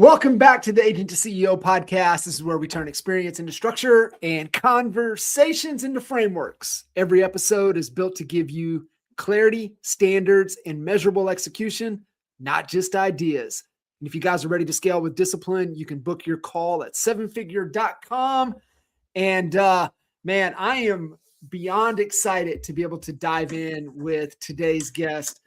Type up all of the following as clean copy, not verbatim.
Welcome back to the Agent to CEO podcast. This is where we turn experience into structure and conversations into frameworks. Every episode is built to give you clarity, standards, and measurable execution, not just ideas. And if you guys are ready to scale with discipline, you can book your call at sevenfigure.com. And man, I am beyond excited to be able to dive in with today's guest.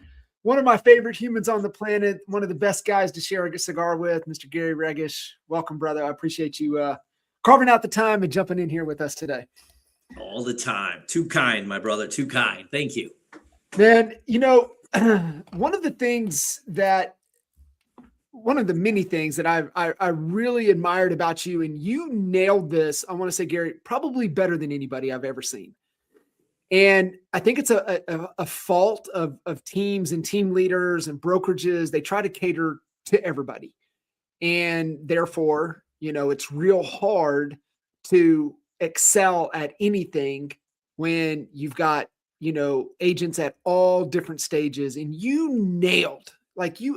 One of my favorite humans on the planet, one of the best guys to share a cigar with, Mr. Gary Reggish. Welcome, brother. I appreciate you carving out the time and jumping in here with us today. All the time. Too kind, my brother. Too kind. Thank you. Man, you know, one of the many things that I really admired about you, and you nailed this, I want to say, Gary, probably better than anybody I've ever seen. And I think it's a fault of teams and team leaders and brokerages. They try to cater to everybody. And therefore, you know, it's real hard to excel at anything when you've got, you know, agents at all different stages. And you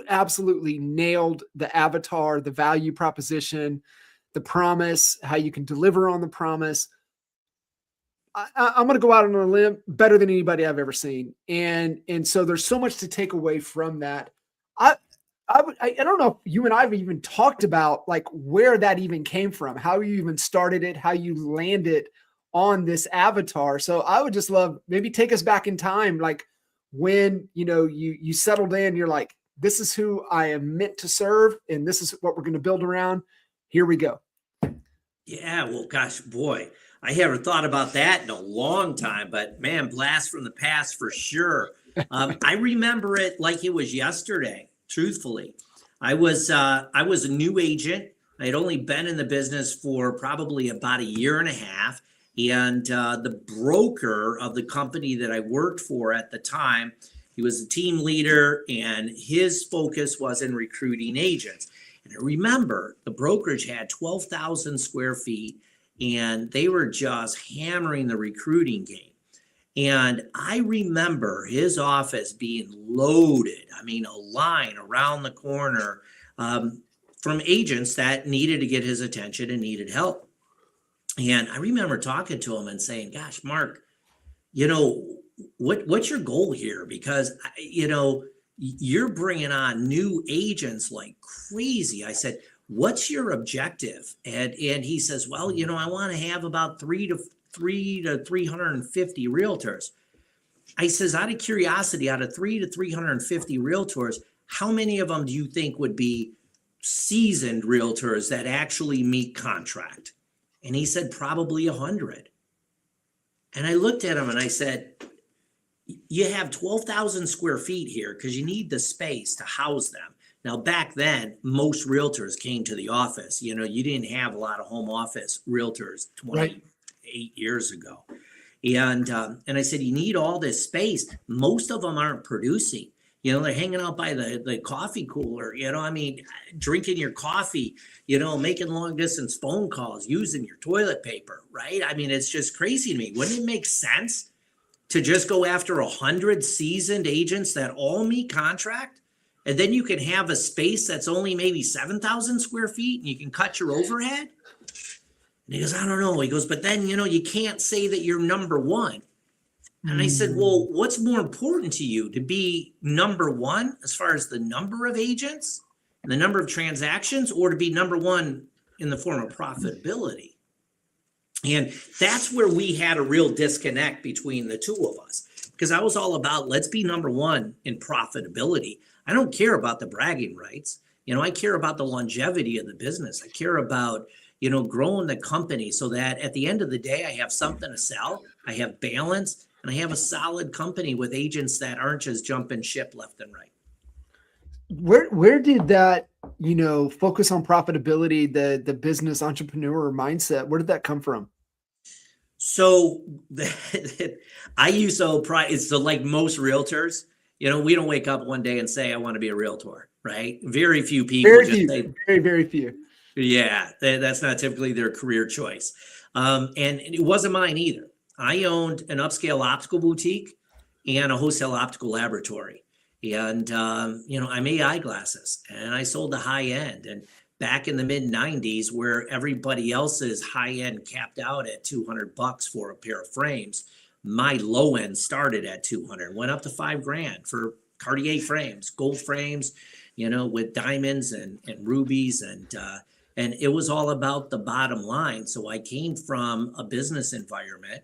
absolutely nailed the avatar, the value proposition, the promise, how you can deliver on the promise. I'm going to go out on a limb, better than anybody I've ever seen. And so there's so much to take away from that. I don't know if you and I have even talked about like where that even came from, how you even started it, how you landed on this avatar. So I would just love, maybe take us back in time. Like when, you know, you settled in, you're like, this is who I am meant to serve. And this is what we're going to build around. Here we go. Yeah. Well, gosh, boy, I haven't thought about that in a long time, but man, blast from the past for sure. I remember it like it was yesterday. Truthfully, I was a new agent. I had only been in the business for probably about a year and a half. And the broker of the company that I worked for at the time, he was a team leader and his focus was in recruiting agents. And I remember the brokerage had 12,000 square feet. And they were just hammering the recruiting game. And I remember his office being loaded. I mean, a line around the corner from agents that needed to get his attention and needed help. And I remember talking to him and saying, gosh, Mark, you know, what's your goal here? Because, you know, you're bringing on new agents like crazy. I said, what's your objective? And he says, well, you know, I want to have about 350 realtors. I says, out of curiosity, out of 300 to 350 realtors, how many of them do you think would be seasoned realtors that actually meet contract? And he said, probably 100. And I looked at him and I said, you have 12,000 square feet here because you need the space to house them. Now, back then, most realtors came to the office. You know, you didn't have a lot of home office realtors 28 years ago. And I said, you need all this space. Most of them aren't producing. You know, they're hanging out by the coffee cooler, you know, I mean, drinking your coffee, you know, making long distance phone calls, using your toilet paper, right? I mean, it's just crazy to me. Wouldn't it make sense to just go after 100 seasoned agents that all meet contract? And then you can have a space that's only maybe 7,000 square feet and you can cut your overhead. And he goes, I don't know. He goes, but then, you know, you can't say that you're number one. And I said, well, what's more important to you, to be number one as far as the number of agents and the number of transactions, or to be number one in the form of profitability? And that's where we had a real disconnect between the two of us, because I was all about, let's be number one in profitability. I don't care about the bragging rights. You know, I care about the longevity of the business. I care about, you know, growing the company so that at the end of the day, I have something to sell. I have balance and I have a solid company with agents that aren't just jumping ship left and right. Where did that, you know, focus on profitability, the business entrepreneur mindset, where did that come from? So I use it's like most realtors. You know, we don't wake up one day and say, I want to be a realtor, right? Very few people. Very few. Yeah, that's not typically their career choice. And it wasn't mine either. I owned an upscale optical boutique and a wholesale optical laboratory. And, you know, I made eyeglasses and I sold the high end. And back in the mid 90s where everybody else's high end capped out at $200 for a pair of frames. My low end started at 200, went up to $5,000 for Cartier frames, gold frames, with diamonds and rubies, and it was all about the bottom line. So I came from a business environment,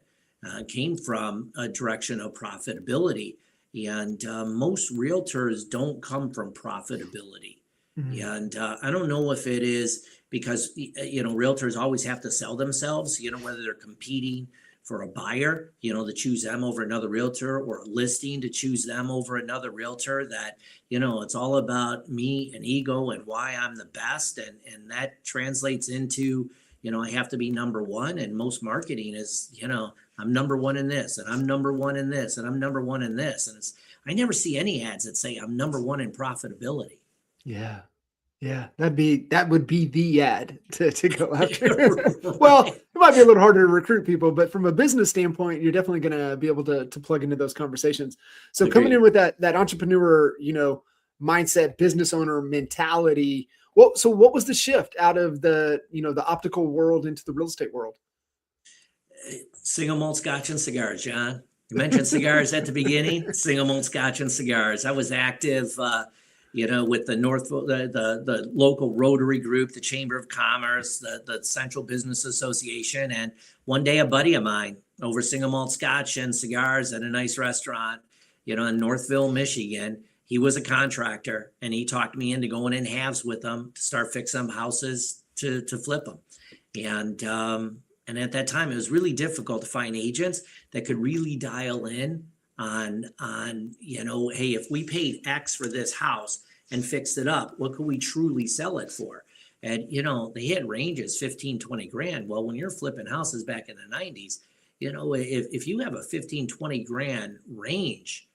came from a direction of profitability, and most realtors don't come from profitability. Mm-hmm. And I don't know if it is because realtors always have to sell themselves, whether they're competing for a buyer, to choose them over another realtor, or a listing to choose them over another realtor, that, it's all about me and ego and why I'm the best. And that translates into, I have to be number one. And most marketing is, I'm number one in this, and I'm number one in this, and I'm number one in this. And I never see any ads that say I'm number one in profitability. Yeah. Yeah, that would be the ad to go after. Well, it might be a little harder to recruit people, but from a business standpoint, you're definitely going to be able to plug into those conversations. So coming in with that entrepreneur, mindset, business owner mentality. What was the shift out of the optical world into the real estate world? Single malt scotch and cigars, John. You mentioned cigars at the beginning. Single malt scotch and cigars. I was active. With the local Rotary group, the Chamber of Commerce, the Central Business Association. And one day a buddy of mine over single malt scotch and cigars at a nice restaurant, in Northville, Michigan, he was a contractor, and he talked me into going in halves with him to start fixing houses to flip them. And at that time, it was really difficult to find agents that could really dial in on hey, if we paid X for this house and fixed it up, what could we truly sell it for? And they had ranges 15, 20 grand. Well, when you're flipping houses back in the 90s, if you have a 15, 20 grand range,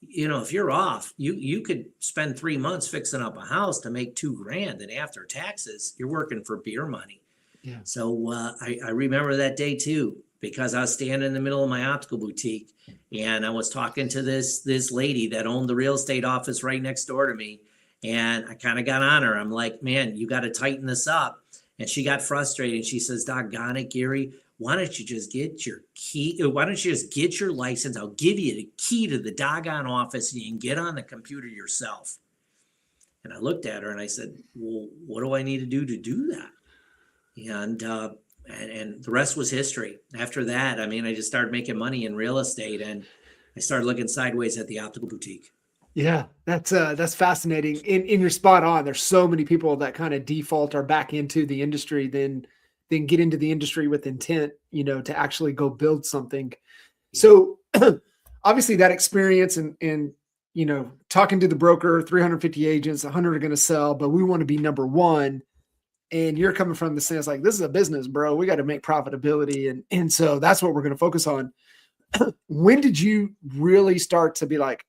if you're off, you could spend 3 months fixing up a house to make $2,000, and after taxes, you're working for beer money. Yeah. So I remember that day too, because I was standing in the middle of my optical boutique, and I was talking to this lady that owned the real estate office right next door to me. And I kind of got on her. I'm like, man, you got to tighten this up. And she got frustrated. She says, doggone it, Gary, why don't you just get your key? Why don't you just get your license? I'll give you the key to the doggone office, and you can get on the computer yourself. And I looked at her and I said, well, what do I need to do that? And the rest was history. After that, I just started making money in real estate, and I started looking sideways at the optical boutique. Yeah, that's fascinating. And you're spot on. There's so many people that kind of default or back into the industry, then get into the industry with intent, to actually go build something. So obviously that experience and talking to the broker, 350 agents, 100 are going to sell, but we want to be number one. And you're coming from the sense like, this is a business, bro. We got to make profitability. And so that's what we're going to focus on. When did you really start to be like,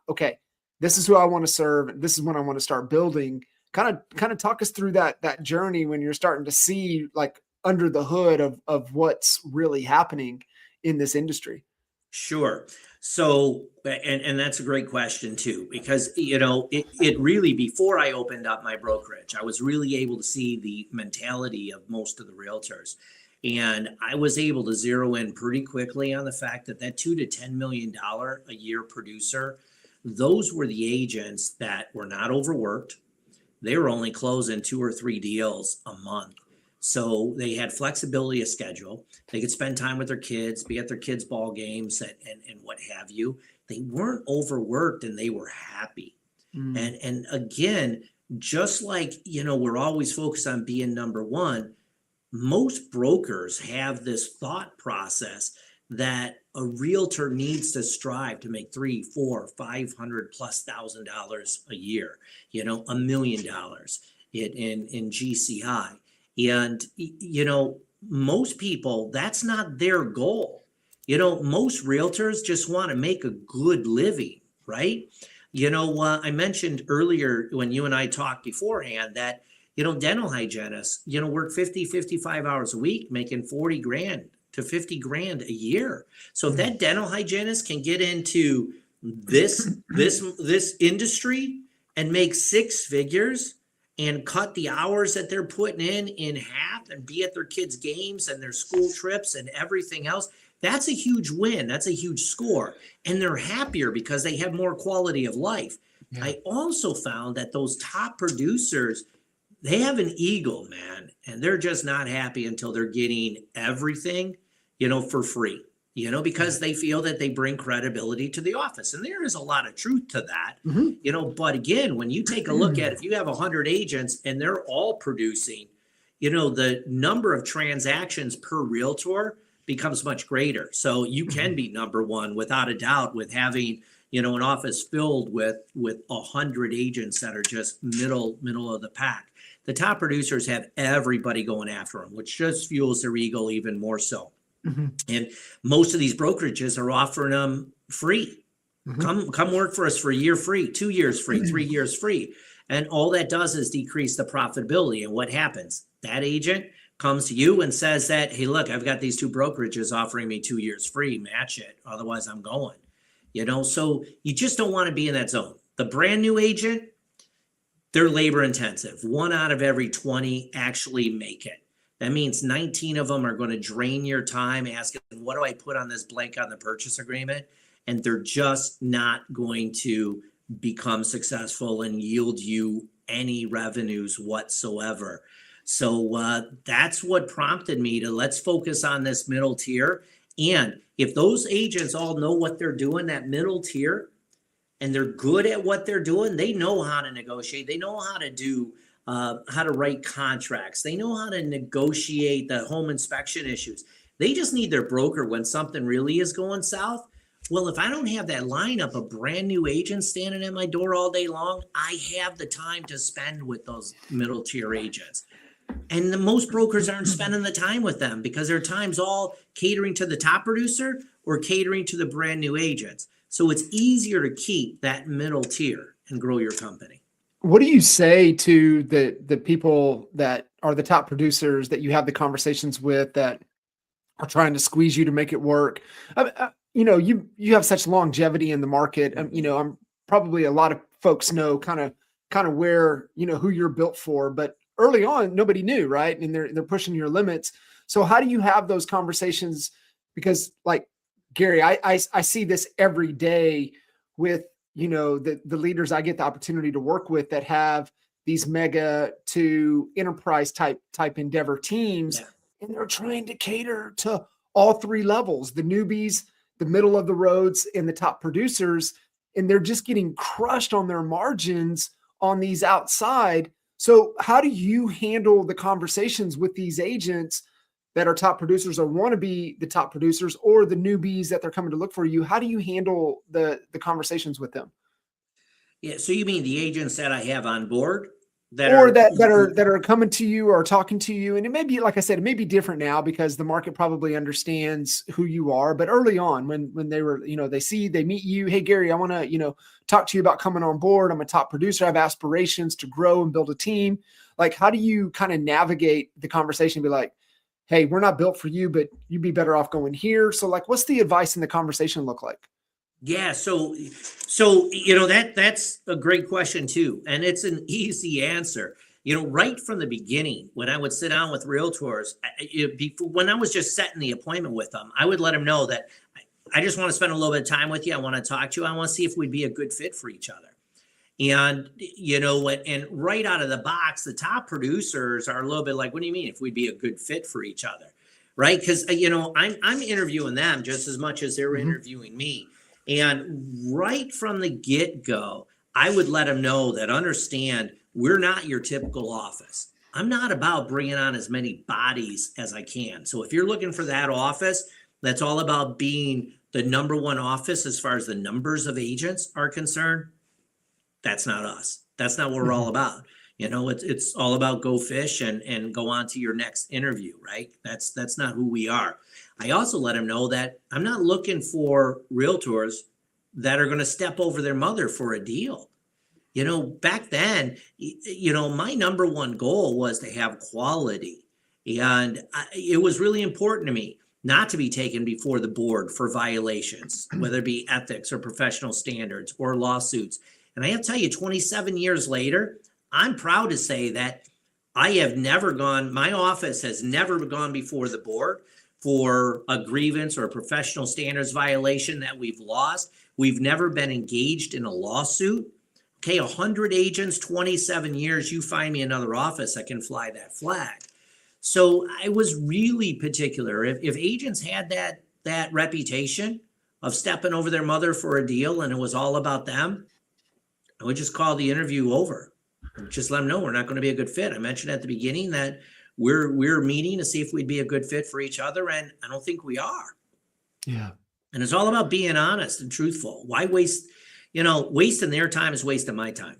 okay, this is who I want to serve. This is when I want to start building. Kind of talk us through that journey when you're starting to see like under the hood of what's really happening in this industry. Sure. So, and that's a great question too, because, it really, before I opened up my brokerage, I was really able to see the mentality of most of the realtors. And I was able to zero in pretty quickly on the fact that $2 to $10 million a year producer, those were the agents that were not overworked. They were only closing 2 or 3 deals a month. So they had flexibility of schedule. They could spend time with their kids, be at their kids' ball games and what have you. They weren't overworked, and they were happy. And again, just like, we're always focused on being number one, most brokers have this thought process that a realtor needs to strive to make $300,000, $400,000, $500,000+ a year, $1 million in GCI. And, most people, that's not their goal. Most realtors just want to make a good living, right? I mentioned earlier when you and I talked beforehand that, dental hygienists, work 50, 55 hours a week, making $40,000 to $50,000 a year. So if that dental hygienist can get into this industry and make 6 figures and cut the hours that they're putting in half and be at their kids' games and their school trips and everything else, that's a huge win. That's a huge score. And they're happier because they have more quality of life. Yeah. I also found that those top producers, they have an ego, man, and they're just not happy until they're getting everything, for free, because they feel that they bring credibility to the office. And there is a lot of truth to that, but again, when you take a look at, if you have 100 agents and they're all producing, the number of transactions per realtor becomes much greater. So you can be number one without a doubt with having, an office filled with 100 agents that are just middle of the pack. The top producers have everybody going after them, which just fuels their ego even more so. And most of these brokerages are offering them free. Come work for us for a year free, 2 years free, 3 years free. And all that does is decrease the profitability. And what happens? That agent comes to you and says that, hey, look, I've got these 2 brokerages offering me 2 years free, match it. Otherwise I'm going, so you just don't want to be in that zone. The brand new agent, they're labor intensive. 1 out of every 20 actually make it. That means 19 of them are going to drain your time asking, what do I put on this blank on the purchase agreement? And they're just not going to become successful and yield you any revenues whatsoever. So that's what prompted me to let's focus on this middle tier. And if those agents all know what they're doing, that middle tier, and they're good at what they're doing, they know how to negotiate. They know how to do, how to write contracts. They know how to negotiate the home inspection issues. They just need their broker when something really is going south. Well, if I don't have that lineup of brand new agents standing at my door all day long, I have the time to spend with those middle tier agents. And most brokers aren't spending the time with them because their time's all catering to the top producer or catering to the brand new agents. So it's easier to keep that middle tier and grow your company. What do you say to the people that are the top producers that you have the conversations with that are trying to squeeze you to make it work? You have such longevity in the market. I'm probably a lot of folks know kind of where, who you're built for, but early on, nobody knew, right? And they're pushing your limits. So how do you have those conversations? Because like Gary, I see this every day with, the leaders I get the opportunity to work with that have these mega to enterprise type endeavor teams. Yeah. And they're trying to cater to all 3 levels, the newbies, the middle of the roads, and the top producers. And they're just getting crushed on their margins on these outside. So how do you handle the conversations with these agents that are top producers or want to be the top producers, or the newbies that they're coming to look for you? How do you handle the conversations with them? Yeah. So you mean the agents that I have on board that are coming to you or talking to you? And it may be, like I said, it may be different now because the market probably understands who you are. But early on when they were, they meet you, hey, Gary, I want to, talk to you about coming on board. I'm a top producer. I have aspirations to grow and build a team. Like, how do you kind of navigate the conversation and be like, hey, we're not built for you, but you'd be better off going here. So like, what's the advice in the conversation look like? Yeah. So, that's a great question too. And it's an easy answer, right from the beginning, when I would sit down with realtors, when I was just setting the appointment with them, I would let them know that I just want to spend a little bit of time with you. I want to talk to you. I want to see if we'd be a good fit for each other. And, and right out of the box, the top producers are a little bit like, what do you mean if we'd be a good fit for each other? Right. Because, I'm interviewing them just as much as they're interviewing me. And right from the get-go, I would let them know that understand we're not your typical office. I'm not about bringing on as many bodies as I can. So if you're looking for that office, that's all about being the number one office as far as the numbers of agents are concerned. That's not us. That's not what we're all about. It's all about go fish and go on to your next interview, right? That's not who we are. I also let them know that I'm not looking for realtors that are going to step over their mother for a deal. Back then, my number one goal was to have quality. And it was really important to me not to be taken before the board for violations, whether it be ethics or professional standards or lawsuits. And I have to tell you, 27 years later, I'm proud to say that my office has never gone before the board for a grievance or a professional standards violation that we've lost. We've never been engaged in a lawsuit. Okay, 100 agents, 27 years, you find me another office that can fly that flag. So I was really particular. If agents had that reputation of stepping over their mother for a deal and it was all about them, I would just call the interview over. Just let them know we're not going to be a good fit. I mentioned at the beginning that we're meeting to see if we'd be a good fit for each other, and I don't think we are. Yeah. And it's all about being honest and truthful. Why waste, wasting their time is wasting my time.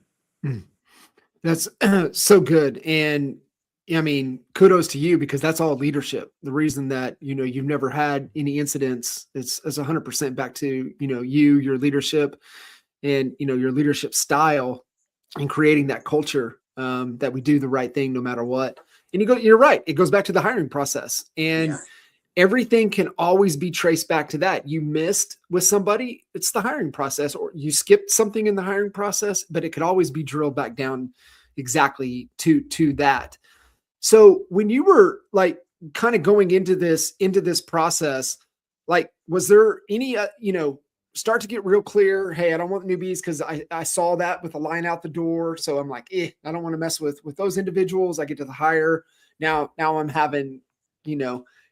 That's so good. And I mean, kudos to you, because that's all leadership. The reason that, you've never had any incidents is 100% back to, your leadership and, your leadership style and creating that culture that we do the right thing no matter what. And you're right. It goes back to the hiring process, and everything can always be traced back to that. You missed with somebody, it's the hiring process, or you skipped something in the hiring process, but it could always be drilled back down exactly to that. So when you were like kind of going into this process, like, was there any, start to get real clear? Hey, I don't want newbies because I saw that with a line out the door. So I'm like, I don't want to mess with those individuals. I get to the hire. Now I'm having,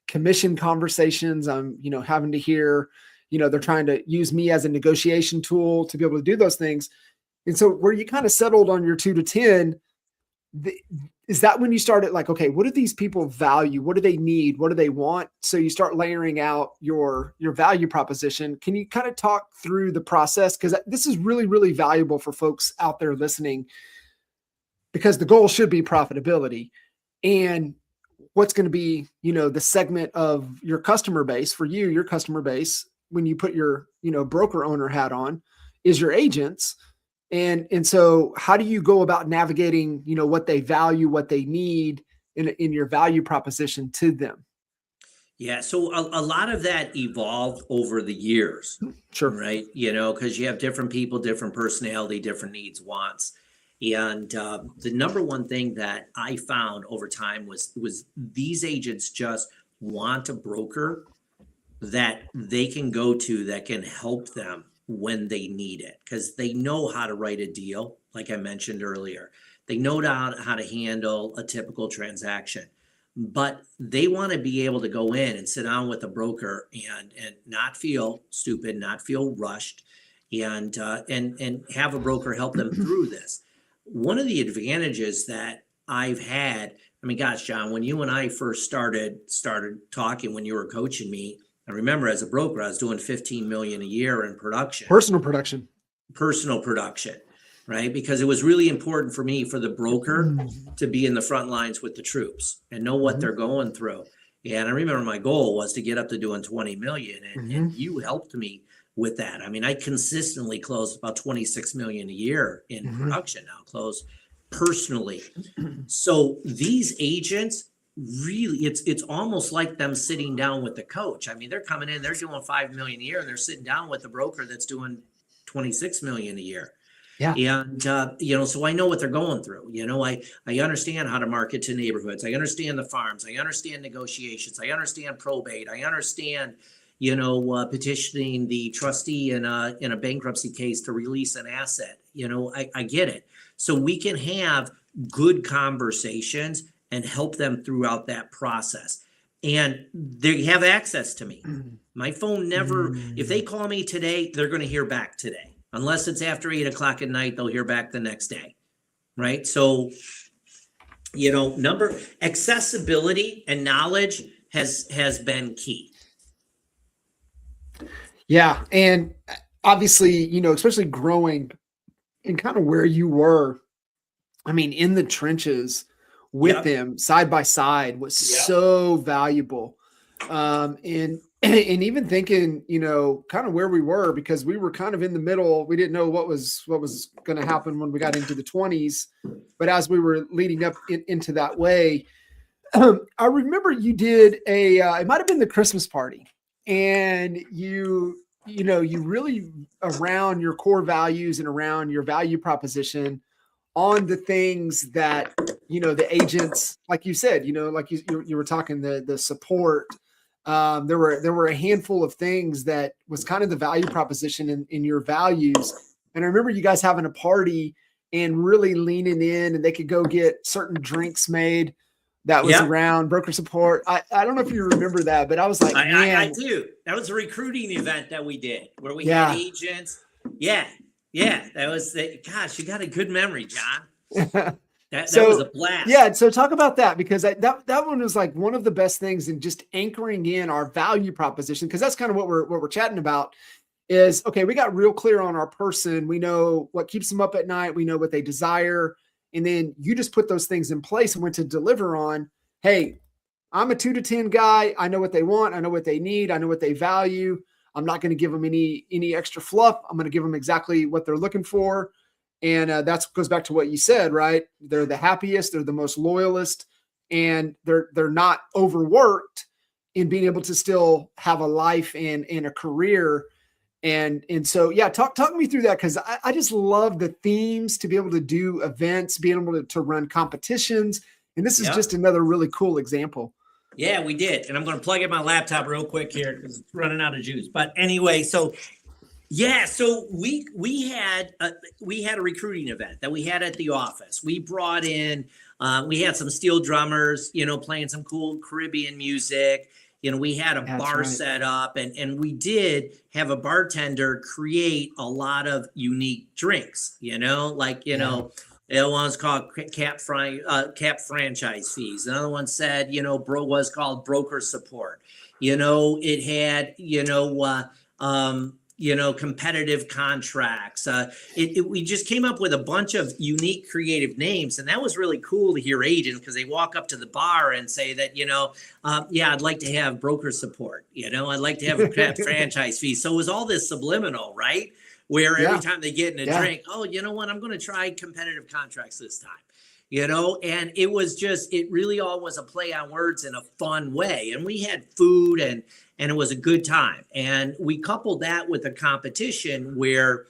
commission conversations. I'm, having to hear, they're trying to use me as a negotiation tool to be able to do those things. And so where you kind of settled on your 2 to 10, is that when you started like, okay, what do these people value? What do they need? What do they want? So you start layering out your value proposition. Can you kind of talk through the process? Because this is really, really valuable for folks out there listening, because the goal should be profitability. And what's going to be, the segment of your customer base for you, your customer base, when you put your, broker owner hat on, is your agents. And so how do you go about navigating, what they value, what they need in your value proposition to them? Yeah. So a lot of that evolved over the years. Sure. Right. Because you have different people, different personality, different needs, wants. And the number one thing that I found over time was these agents just want a broker that they can go to that can help them when they need it, because they know how to write a deal. Like I mentioned earlier, they know how to handle a typical transaction, but they want to be able to go in and sit down with a broker and not feel stupid, not feel rushed, and have a broker help them through this. One of the advantages that I've had, I mean, gosh, John, when you and I first started talking, when you were coaching me, I remember as a broker, I was doing 15 million a year in production. Personal production, right? Because it was really important for me, for the broker to be in the front lines with the troops and know what they're going through. And I remember my goal was to get up to doing 20 million, and you helped me with that. I mean, I consistently closed about 26 million a year in production now, close personally. So these agents, really, it's almost like them sitting down with the coach. I mean, they're coming in, they're doing 5 million a year, and they're sitting down with the broker that's doing 26 million a year. Yeah. And, so I know what they're going through. I understand how to market to neighborhoods. I understand the farms. I understand negotiations. I understand probate. I understand, petitioning the trustee in a bankruptcy case to release an asset. I get it. So we can have good conversations and help them throughout that process. And they have access to me. My phone never, if they call me today, they're going to hear back today. Unless it's after 8 o'clock at night, they'll hear back the next day. Right. So, accessibility and knowledge has been key. Yeah. And obviously, especially growing and kind of where you were, I mean, in the trenches with them side by side was so valuable. And even thinking, kind of where we were, because we were kind of in the middle. We didn't know what was going to happen when we got into the 20s. But as we were leading up into that way, I remember you did it might've been the Christmas party, and you really, around your core values and around your value proposition, on the things that, the agents, like you said, like you were talking, the support. There were a handful of things that was kind of the value proposition in your values. And I remember you guys having a party and really leaning in, and they could go get certain drinks made that was around broker support. I don't know if you remember that, but I was like, man. I do. That was a recruiting event that we did where we had agents. Yeah. That was gosh, you got a good memory, John. That was a blast. Yeah. So talk about that, because that one was like one of the best things in just anchoring in our value proposition. Because that's kind of what we're chatting about is, okay, we got real clear on our person. We know what keeps them up at night. We know what they desire. And then you just put those things in place and went to deliver on, hey, I'm a 2 to 10 guy. I know what they want. I know what they need. I know what they value. I'm not going to give them any extra fluff. I'm going to give them exactly what they're looking for. And that goes back to what you said, right? They're the happiest. They're the most loyalist, and they're not overworked in being able to still have a life and a career. And so, yeah, talk me through that. Cause I just love the themes, to be able to do events, being able to run competitions. And this is just another really cool example. Yeah, we did. And I'm going to plug in my laptop real quick here because it's running out of juice. But anyway, so we had a recruiting event that we had at the office. We brought in, we had some steel drummers, playing some cool Caribbean music. We had a bar set up, and we did have a bartender create a lot of unique drinks, one's called cap franchise fees. Another one said, was called broker support. It had, competitive contracts. We just came up with a bunch of unique creative names. And that was really cool to hear agents, because they walk up to the bar and say that, I'd like to have broker support. I'd like to have a franchise fee. So it was all this subliminal, right? Where every time they get in a drink, oh, you know what? I'm going to try competitive contracts this time. And it really all was a play on words in a fun way. And we had food and it was a good time. And we coupled that with a competition where,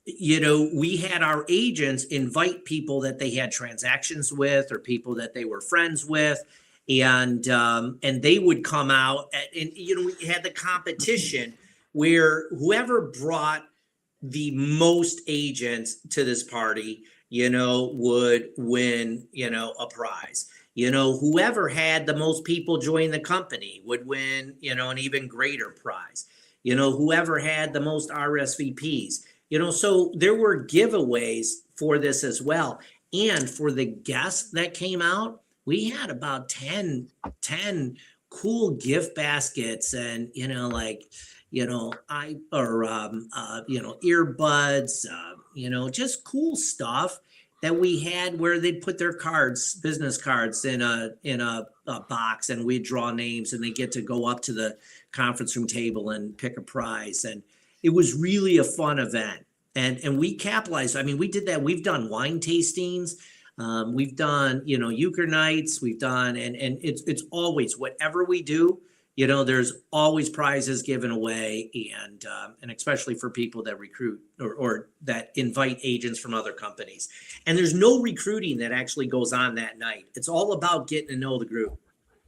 we had our agents invite people that they had transactions with or people that they were friends with. And they would come out and we had the competition where whoever brought the most agents to this party, would win, a prize. Whoever had the most people join the company would win, an even greater prize. Whoever had the most RSVPs, so there were giveaways for this as well. And for the guests that came out, we had about 10 cool gift baskets and, earbuds, just cool stuff that we had where they'd put their business cards in a box, and we'd draw names, and they get to go up to the conference room table and pick a prize. And it was really a fun event. And we capitalized. I mean, we did that. We've done wine tastings. We've done, euchre nights. We've done, and it's always whatever we do, there's always prizes given away, and especially for people that recruit or that invite agents from other companies. And there's no recruiting that actually goes on that night. It's all about getting to know the group.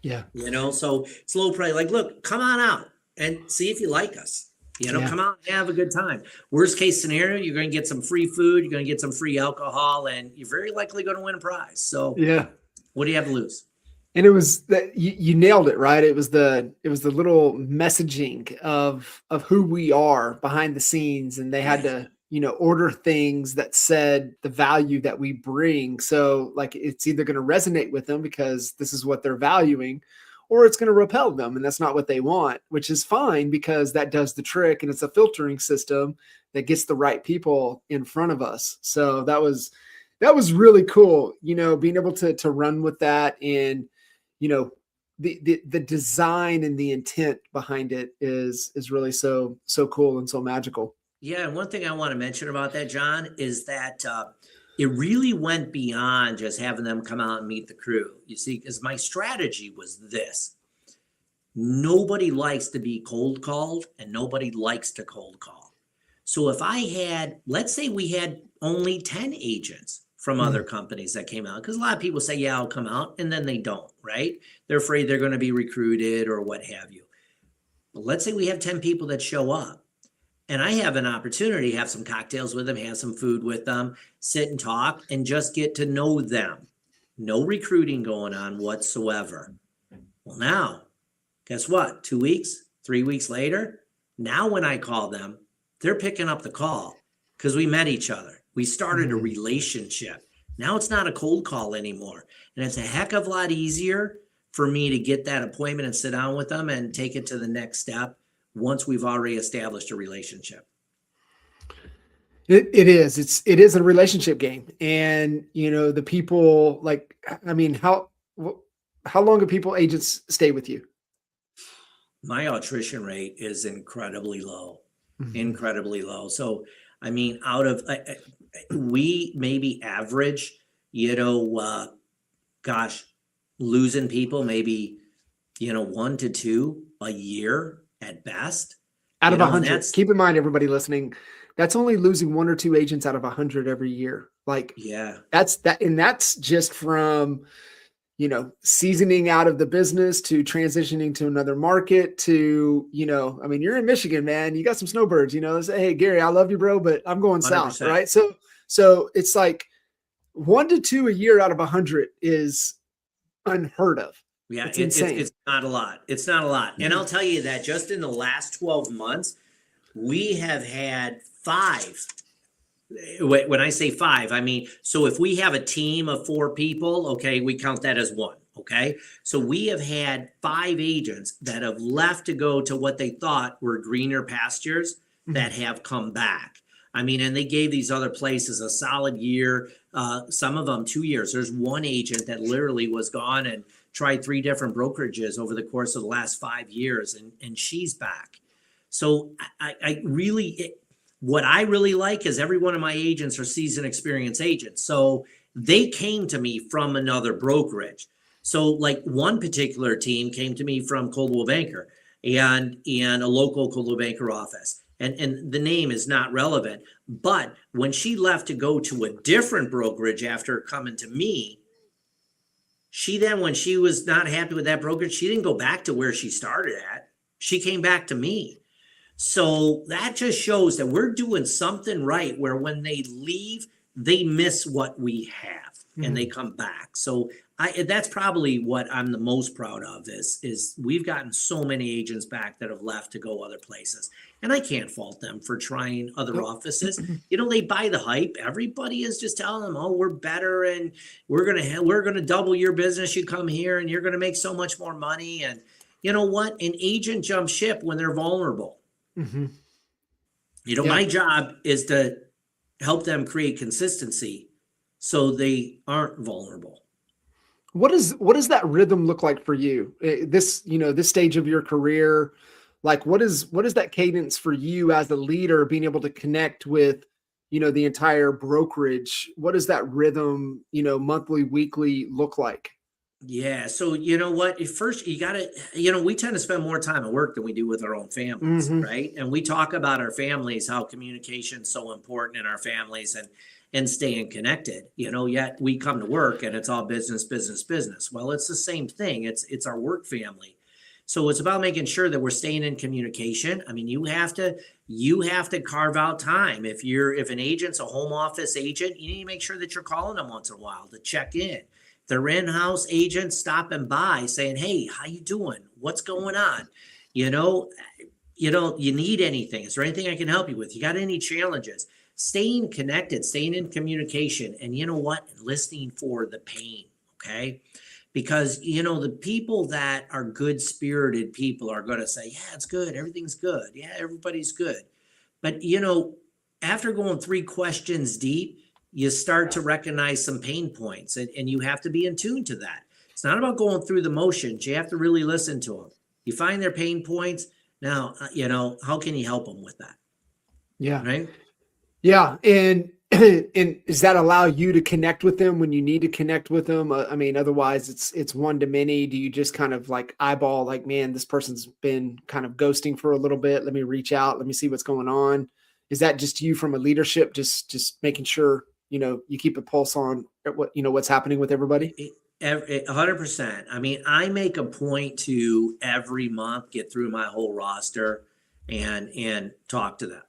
Yeah. So it's low price. Like, look, come on out and see if you like us. Come out and have a good time. Worst case scenario, you're going to get some free food. You're going to get some free alcohol, and you're very likely going to win a prize. So what do you have to lose? And it was that you nailed it, right? It was the little messaging of who we are behind the scenes, and they had to, order things that said the value that we bring. So like, it's either going to resonate with them because this is what they're valuing, or it's going to repel them, and that's not what they want, which is fine because that does the trick, and it's a filtering system that gets the right people in front of us. So that was really cool, being able to run with that. And the design and the intent behind it is really so cool and so magical. Yeah. And one thing I want to mention about that, John, is that it really went beyond just having them come out and meet the crew. You see, because my strategy was this: nobody likes to be cold called, and nobody likes to cold call. So if let's say we had only 10 agents from other companies that came out. Because a lot of people say, yeah, I'll come out, and then they don't, right? They're afraid they're going to be recruited or what have you. But let's say we have 10 people that show up, and I have an opportunity to have some cocktails with them, have some food with them, sit and talk, and just get to know them. No recruiting going on whatsoever. Well, now, guess what? 2 weeks, 3 weeks later, now when I call them, they're picking up the call because we met each other. We started a relationship. Now it's not a cold call anymore. And it's a heck of a lot easier for me to get that appointment and sit down with them and take it to the next step once we've already established a relationship. It is a relationship game. And, the people how long do agents stay with you? My attrition rate is incredibly low, incredibly low. So, out of, we maybe average, losing people, maybe, 1 to 2 a year at best. Out of 100. Keep in mind, everybody listening, that's only losing 1 or 2 agents out of 100 every year. That's just from, seasoning out of the business to transitioning to another market to, you're in Michigan, man, you got some snowbirds, say, hey, Gary, I love you, bro, but I'm going 100%. South. Right. So it's like 1 to 2 a year out of 100 is unheard of. Yeah. It's not a lot. It's not a lot. And I'll tell you that just in the last 12 months, we have had 5. When I say 5, so if we have a team of 4 people, okay, we count that as 1. Okay. So we have had 5 agents that have left to go to what they thought were greener pastures that have come back. And they gave these other places a solid year, some of them 2 years. There's one agent that literally was gone and tried 3 different brokerages over the course of the last 5 years, and she's back. So what I really like is every one of my agents are seasoned, experienced agents. So they came to me from another brokerage. So like one particular team came to me from Coldwell Banker and a local Coldwell Banker office. And the name is not relevant. But when she left to go to a different brokerage after coming to me, she then, when she was not happy with that brokerage, she didn't go back to where she started at. She came back to me. So that just shows that we're doing something right, where when they leave, they miss what we have and they come back. So that's probably what I'm the most proud of is we've gotten so many agents back that have left to go other places. And I can't fault them for trying other offices. They buy the hype. Everybody is just telling them, oh, we're better and we're going to double your business. You come here and you're going to make so much more money. And you know what? An agent jumps ship when they're vulnerable. My job is to help them create consistency so they aren't vulnerable. What does that rhythm look like for you? This stage of your career, like what is that cadence for you as a leader, being able to connect with, the entire brokerage? What does that rhythm, monthly, weekly look like? Yeah. So you know what? First, you got to, we tend to spend more time at work than we do with our own families, right? And we talk about our families, how communication is so important in our families and staying connected, yet we come to work and it's all business, business, business. Well, it's the same thing. It's our work family. So it's about making sure that we're staying in communication. You have to carve out time. If an agent's a home office agent, you need to make sure that you're calling them once in a while to check in. They're in-house agents stopping by saying, hey, how you doing? What's going on? You need anything? Is there anything I can help you with? You got any challenges? Staying connected, staying in communication, and listening for the pain, okay? Because, the people that are good-spirited people are going to say, yeah, it's good. Everything's good. Yeah, everybody's good. But, after going 3 questions deep, you start to recognize some pain points, and you have to be in tune to that. It's not about going through the motions. You have to really listen to them. You find their pain points. Now, how can you help them with that? Yeah. Right. Yeah. And does that allow you to connect with them when you need to connect with them? Otherwise it's one to many. Do you just kind of like eyeball, like, man, this person's been kind of ghosting for a little bit. Let me reach out. Let me see what's going on. Is that just you from a leadership, just making sure you keep a pulse on what's happening with everybody? 100%. I mean, I make a point to every month get through my whole roster and talk to them.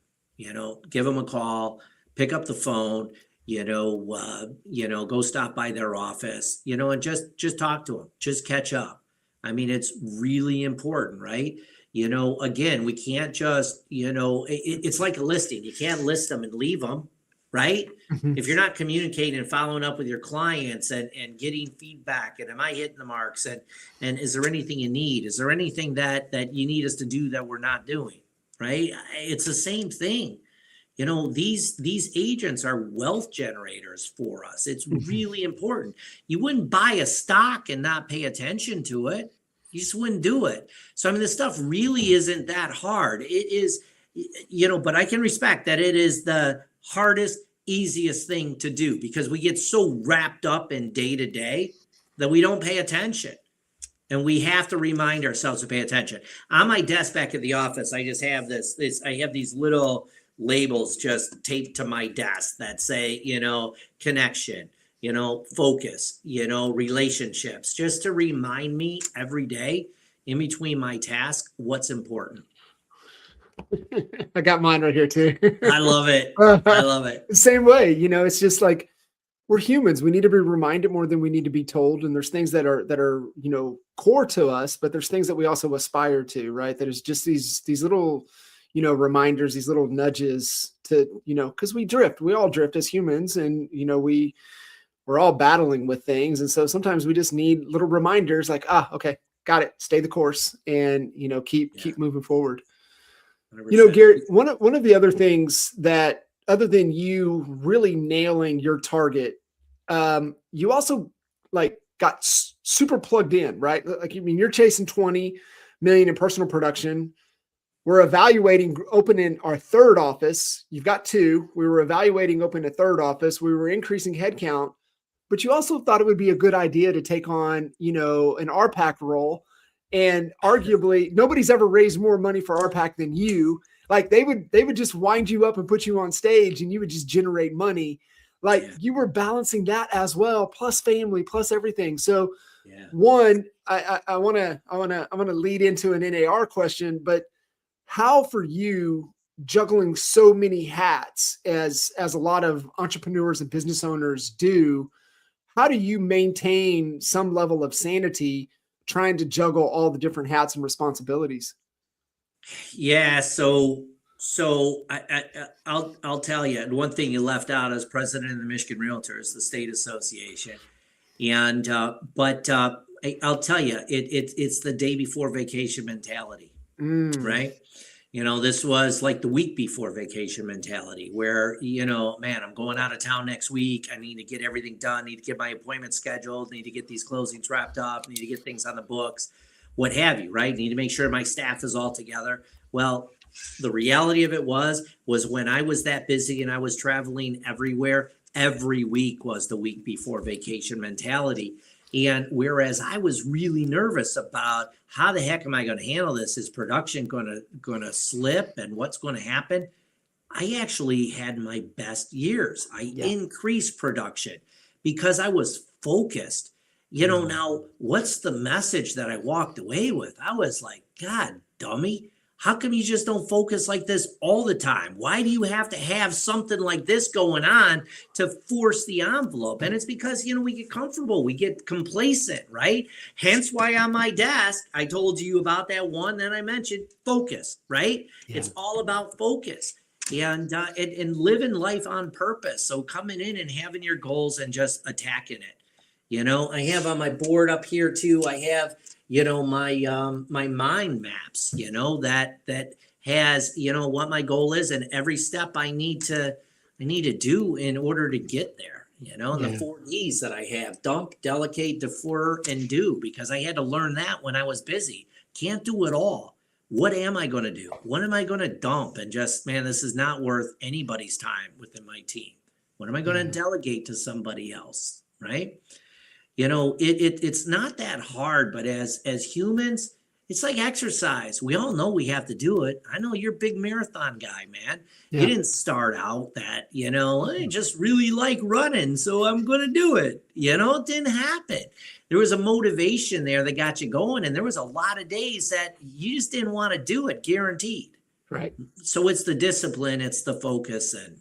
Give them a call, pick up the phone. Go stop by their office. And just talk to them, just catch up. I mean, it's really important, right? Again, we can't just, it's like a listing. You can't list them and leave them, right? Mhm. If you're not communicating and following up with your clients and getting feedback, and am I hitting the marks, and is there anything you need? Is there anything that you need us to do that we're not doing, right? It's the same thing. These agents are wealth generators for us. It's really important. You wouldn't buy a stock and not pay attention to it. You just wouldn't do it. So, I mean, this stuff really isn't that hard. It is, but I can respect that it is the hardest, easiest thing to do because we get so wrapped up in day to day that we don't pay attention. And we have to remind ourselves to pay attention. On my desk back at the office, I just have I have these little labels just taped to my desk that say, connection, focus, relationships, just to remind me every day in between my tasks, what's important. I got mine right here too. I love it. I love it. Same way, it's just like we're humans. We need to be reminded more than we need to be told. And there's things that are, core to us, but there's things that we also aspire to, right? That is just these little, reminders, these little nudges to, because we all drift as humans, and, we're all battling with things. And so sometimes we just need little reminders like, okay, got it. Stay the course and, keep moving forward. 100%. Gary, one of the other things that, other than you really nailing your target, you also got super plugged in, right? Like, you're chasing 20 million in personal production. We're evaluating opening our third office. You've got two. We were evaluating opening a third office. We were increasing headcount, but you also thought it would be a good idea to take on, an RPAC role. And arguably, nobody's ever raised more money for RPAC than you. Like, they would just wind you up and put you on stage, and you would just generate money. Like, you were balancing that as well, plus family, plus everything. So, one, I want to lead into an NAR question, but how for you, juggling so many hats as a lot of entrepreneurs and business owners do, how do you maintain some level of sanity trying to juggle all the different hats and responsibilities? Yeah. So I'll tell you. And one thing you left out as president of the Michigan Realtors, the state association, and but I'll tell you, it's the day before vacation mentality, right? This was like the week before vacation mentality where, man, I'm going out of town next week. I need to get everything done. Need to get my appointments scheduled. Need to get these closings wrapped up. Need to get things on the books, what have you, right? Need to make sure my staff is all together. Well, the reality of it was when I was that busy and I was traveling everywhere, every week was the week before vacation mentality. And whereas I was really nervous about how the heck am I going to handle this? Is production going to slip, and what's going to happen? I actually had my best years. I increased production because I was focused. Now what's the message that I walked away with? I was like, God, dummy. How come you just don't focus like this all the time? Why do you have to have something like this going on to force the envelope? And it's because, we get comfortable. We get complacent, right? Hence why on my desk, I told you about that one that I mentioned, focus, right? Yeah. It's all about focus and living life on purpose. So coming in and having your goals and just attacking it. I have on my board up here too, I have my mind maps, that has, what my goal is and every step I need to do in order to get there, and the 4 Ds that I have: dump, delegate, defer, and do, because I had to learn that when I was busy. Can't do it all. What am I going to do? What am I going to dump? And just, man, this is not worth anybody's time within my team. What am I going to delegate to somebody else? Right. It's not that hard, but as humans, It's like exercise. We all know we have to do it. I know you're a big marathon guy, man. Yeah. You didn't start out that, I just really like running, so I'm going to do it. It didn't happen. There was a motivation there that got you going. And there was a lot of days that you just didn't want to do it, guaranteed. Right. So it's the discipline, it's the focus. And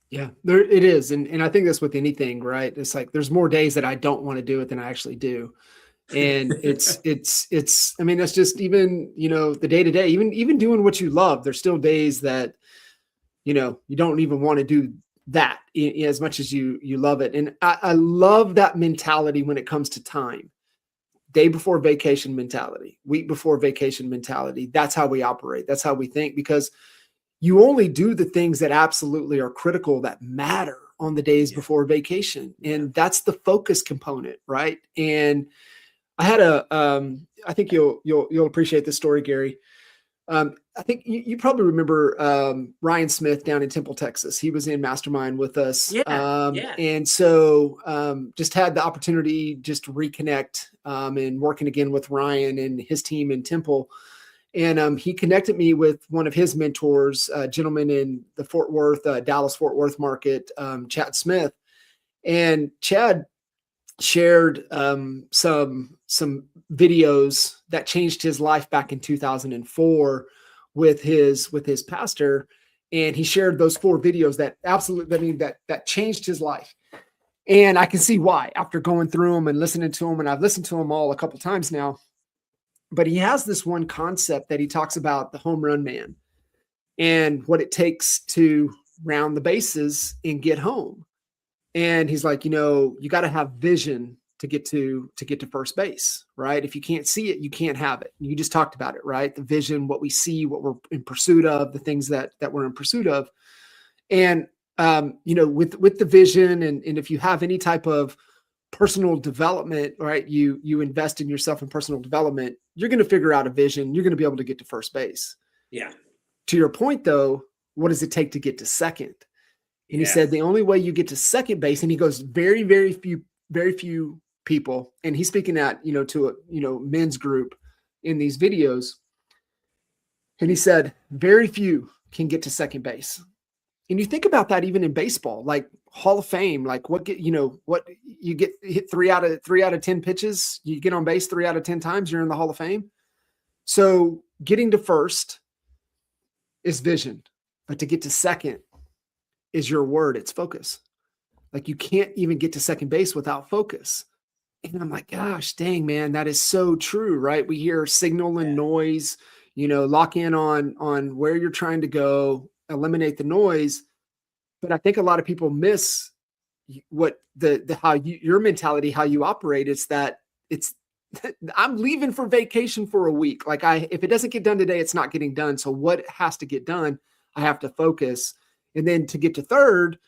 yeah, there it is. And I think that's with anything, right? It's like, there's more days that I don't want to do it than I actually do. And it's, I mean, that's just even, the day to day, even doing what you love, there's still days that, you don't even want to do that as much as you love it. And I love that mentality when it comes to time. Day before vacation mentality, week before vacation mentality. That's how we operate. That's how we think, because you only do the things that absolutely are critical, that matter on the days before vacation. And that's the focus component, right? And I had I think you'll appreciate this story, Gary. I think you probably remember Ryan Smith down in Temple, Texas. He was in Mastermind with us. And so just had the opportunity just to reconnect and working again with Ryan and his team in Temple. And he connected me with one of his mentors, a gentleman in the Fort Worth, Dallas-Fort Worth market, Chad Smith. And Chad shared some videos that changed his life back in 2004 with his pastor. And he shared those 4 videos that absolutely, that changed his life. And I can see why after going through them and listening to them. And I've listened to them all a couple times now, but he has this one concept that he talks about, the home run man, and what it takes to round the bases and get home. And he's like, you got to have vision to get to first base, right? If you can't see it, you can't have it. You just talked about it, right? The vision, what we see, what we're in pursuit of, the things that we're in pursuit of. And, with the vision and if you have any type of personal development, right, you invest in yourself in personal development, you're going to figure out a vision. You're going to be able to get to first base. Yeah. To your point though, what does it take to get to second? And he said, the only way you get to second base, and he goes, very, very few people. And he's speaking at, to a, men's group in these videos. And he said, very few can get to second base. And you think about that even in baseball, like Hall of Fame, like what you get hit 3 out of 10 pitches, you get on base 3 out of 10 times, you're in the Hall of Fame. So getting to first is vision, but to get to second is your word. It's focus. Like you can't even get to second base without focus. And I'm like, gosh, dang, man, that is so true, right? We hear signal and noise, lock in on where you're trying to go, eliminate the noise. But I think a lot of people miss what your mentality, how you operate. It's that I'm leaving for vacation for a week. Like if it doesn't get done today, it's not getting done. So what has to get done? I have to focus. And then to get to third,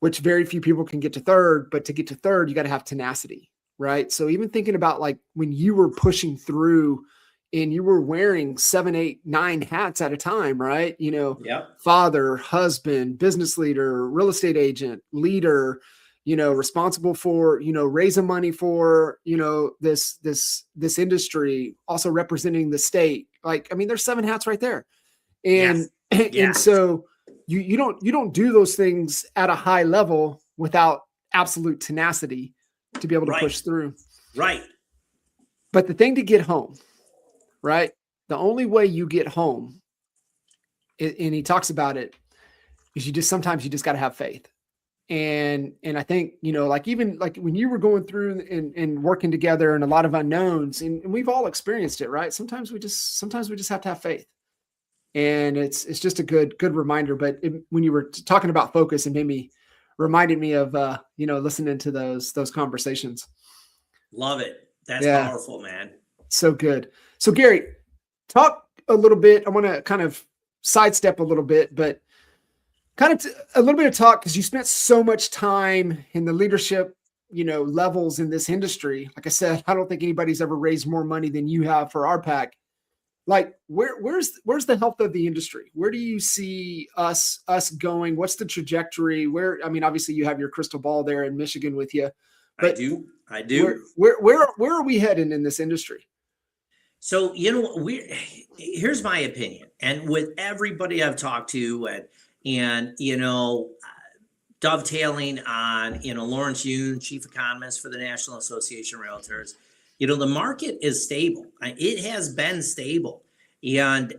which very few people can get to third, but to get to third, you got to have tenacity, right? So even thinking about like when you were pushing through and you were wearing 7, 8, 9 hats at a time, right? Father, husband, business leader, real estate agent, leader, responsible for, raising money for, this industry, also representing the state. Like, I mean, there's 7 hats right there. And, and so you don't do those things at a high level without absolute tenacity to be able to push through. Right. But the thing to get home, right? The only way you get home, and he talks about it, is sometimes you just got to have faith. And I think, even like when you were going through and working together and a lot of unknowns, and we've all experienced it, right? Sometimes we just have to have faith. And it's just a good reminder. But when you were talking about focus, it reminded me of, listening to those conversations. Love it. That's powerful, man. So good. So Gary, talk a little bit. I want to kind of sidestep a little bit, but kind of a little bit of talk, because you spent so much time in the leadership, levels in this industry. Like I said, I don't think anybody's ever raised more money than you have for our pack. Like where's the health of the industry? Where do you see us going? What's the trajectory? Obviously you have your crystal ball there in Michigan with you. But I do. Where are we heading in this industry? So, here's my opinion. And with everybody I've talked to and dovetailing on, Lawrence Yun, chief economist for the National Association of Realtors, the market is stable. It has been stable. And,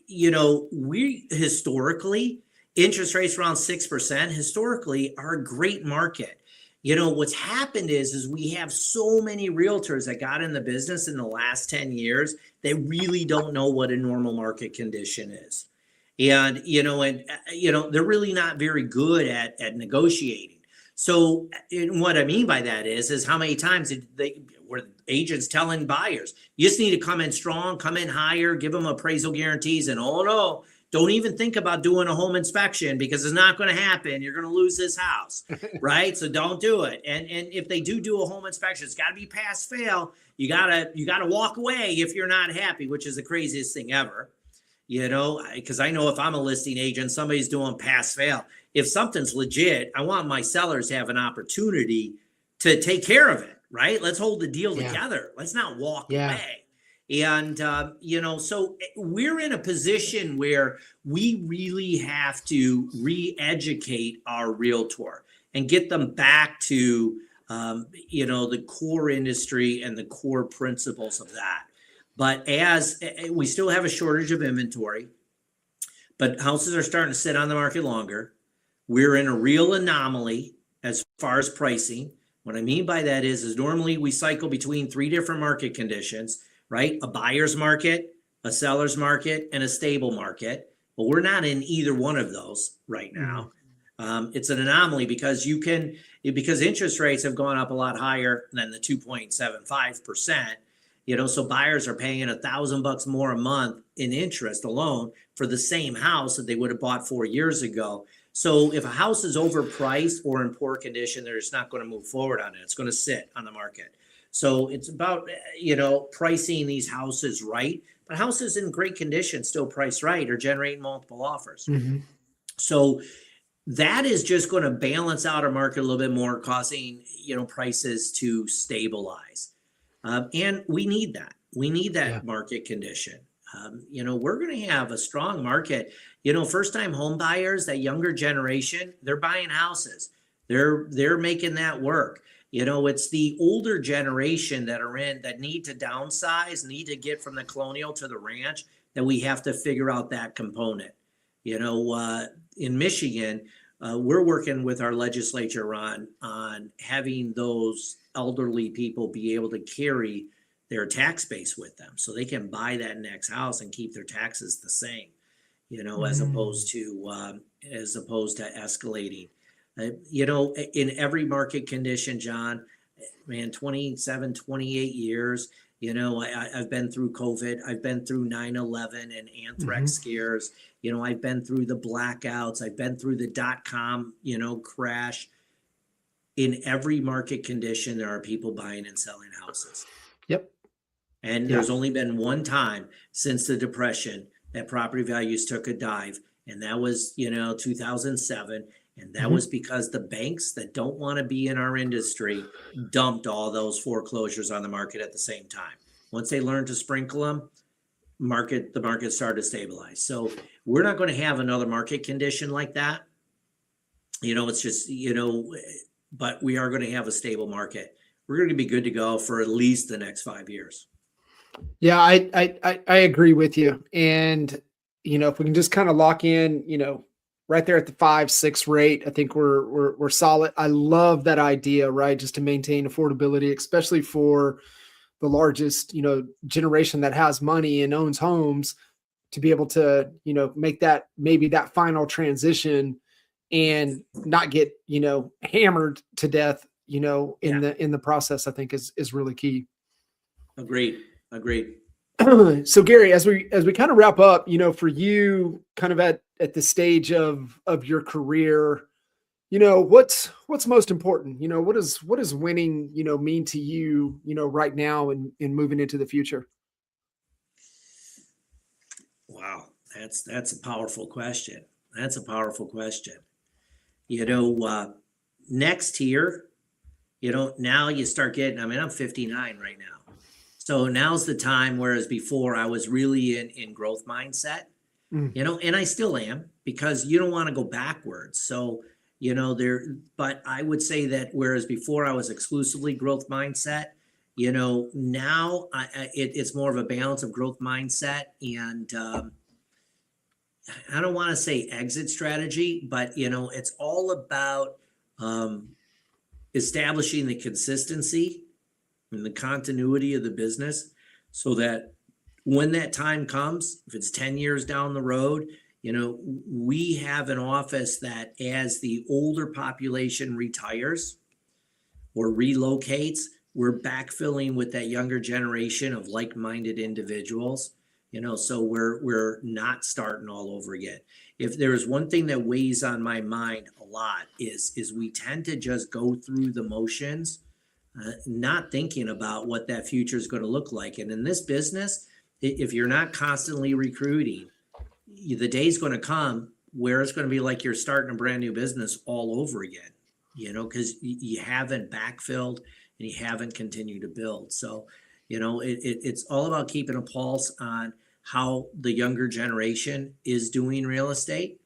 we historically, interest rates around 6% historically are a great market. What's happened is we have so many realtors that got in the business in the last 10 years, they really don't know what a normal market condition is. And, they're really not very good at negotiating. So what I mean by that is how many times were agents telling buyers, you just need to come in strong, come in higher, give them appraisal guarantees, and oh no, don't even think about doing a home inspection because it's not going to happen. You're going to lose this house, right? So don't do it. And if they do a home inspection, it's got to be pass fail. You gotta walk away if you're not happy, which is the craziest thing ever. Because I know if I'm a listing agent, somebody's doing pass fail. If something's legit, I want my sellers to have an opportunity to take care of it, right? Let's hold the deal together. Let's not walk away. And, so we're in a position where we really have to re-educate our realtor and get them back to, the core industry and the core principles of that. But as we still have a shortage of inventory, but houses are starting to sit on the market longer. We're in a real anomaly as far as pricing. What I mean by that is normally we cycle between 3 different market conditions, right? A buyer's market, a seller's market, and a stable market. But we're not in either one of those right now. It's an anomaly because interest rates have gone up a lot higher than the 2.75%. So buyers are paying $1,000 more a month in interest alone for the same house that they would have bought 4 years ago. So if a house is overpriced or in poor condition, they're just not going to move forward on it. It's going to sit on the market. So it's about, pricing these houses right. But houses in great condition, still priced right, are generating multiple offers. Mm-hmm. So that is just going to balance out our market a little bit more, causing, prices to stabilize. And we need that. We need that market condition. We're going to have a strong market. First-time home buyers, that younger generation, they're buying houses. They're making that work. It's the older generation that need to downsize, need to get from the colonial to the ranch, that we have to figure out that component. In Michigan, we're working with our legislature on having those elderly people be able to carry their tax base with them so they can buy that next house and keep their taxes the same, as opposed to escalating. In every market condition, John, man, 27, 28 years, I've been through COVID. I've been through 9/11 and anthrax scares. I've been through the blackouts. I've been through the .com, crash. In every market condition, there are people buying and selling houses. Yep. And there's only been one time since the Depression that property values took a dive. And that was, 2007. And that was because the banks that don't want to be in our industry dumped all those foreclosures on the market at the same time. Once they learned to sprinkle them, the market started to stabilize. So we're not going to have another market condition like that. It's just, but we are going to have a stable market. We're going to be good to go for at least the next 5 years. Yeah, I agree with you. And, if we can just kind of lock in, right there at the 5-6 rate, I think we're solid. I love that idea, right? Just to maintain affordability, especially for the largest, generation that has money and owns homes, to be able to, make that, maybe that final transition and not get, hammered to death, in the process, I think is really key. Agreed. So Gary, as we kind of wrap up, for you kind of at the stage of your career, what's most important? What does winning, mean to you, right now and moving into the future? Wow. That's a powerful question. Next year, now you start getting, I'm 59 right now. So now's the time, whereas before I was really in growth mindset, and I still am, because you don't want to go backwards. So, but I would say that whereas before I was exclusively growth mindset, now it's more of a balance of growth mindset and I don't want to say exit strategy, but it's all about establishing the consistency and the continuity of the business, so that when that time comes, if it's 10 years down the road, we have an office that, as the older population retires or relocates, we're backfilling with that younger generation of like-minded individuals, so we're not starting all over again. If there's one thing that weighs on my mind a lot is we tend to just go through the motions, not thinking about what that future is going to look like. And in this business, if you're not constantly recruiting, the day's going to come where it's going to be like you're starting a brand new business all over again, because you haven't backfilled and you haven't continued to build. So, it's all about keeping a pulse on how the younger generation is doing real estate.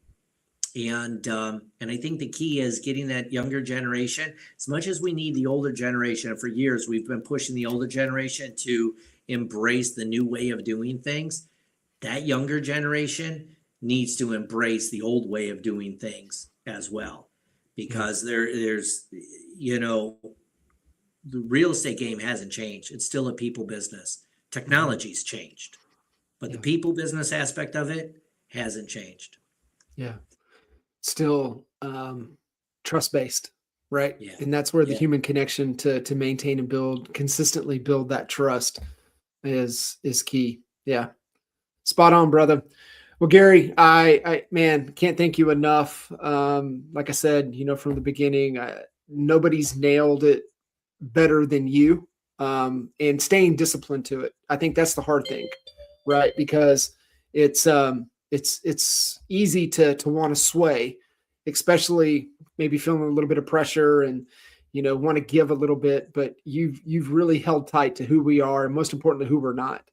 And I think the key is getting that younger generation, as much as we need the older generation. And for years, we've been pushing the older generation to embrace the new way of doing things. That younger generation needs to embrace the old way of doing things as well, because there's, the real estate game hasn't changed. It's still a people business. Technology's changed, but the people business aspect of it hasn't changed. Yeah. Still trust-based, right? Yeah. And that's where the human connection to maintain and consistently build that trust is key. Yeah. Spot on, brother. Well, Gary, I can't thank you enough. Like I said, from the beginning, nobody's nailed it better than you, and staying disciplined to it. I think that's the hard thing, right? Because it's easy to want to sway, especially maybe feeling a little bit of pressure and, want to give a little bit, but you've really held tight to who we are, and most importantly, who we're not.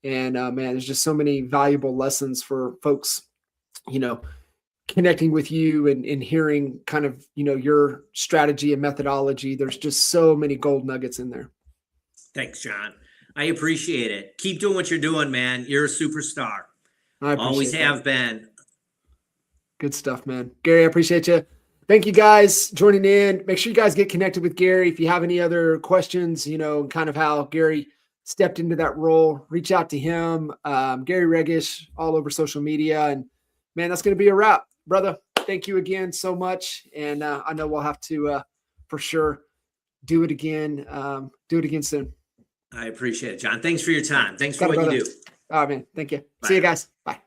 And there's just so many valuable lessons for folks, connecting with you and hearing kind of, your strategy and methodology. There's just so many gold nuggets in there. Thanks, John. I appreciate it. Keep doing what you're doing, man. You're a superstar. I always appreciate have that. been. Good stuff, man. Gary, I appreciate you. Thank you guys joining in. Make sure you guys get connected with Gary. If you have any other questions, kind of how Gary stepped into that role, reach out to him. Gary Reggish all over social media. And man, that's going to be a wrap, brother. Thank you again so much. And I know we'll have to, for sure, do it again soon. I appreciate it, John. Thanks for your time. Thanks for what you do. All right, man. Thank you. Bye. See you guys. Bye.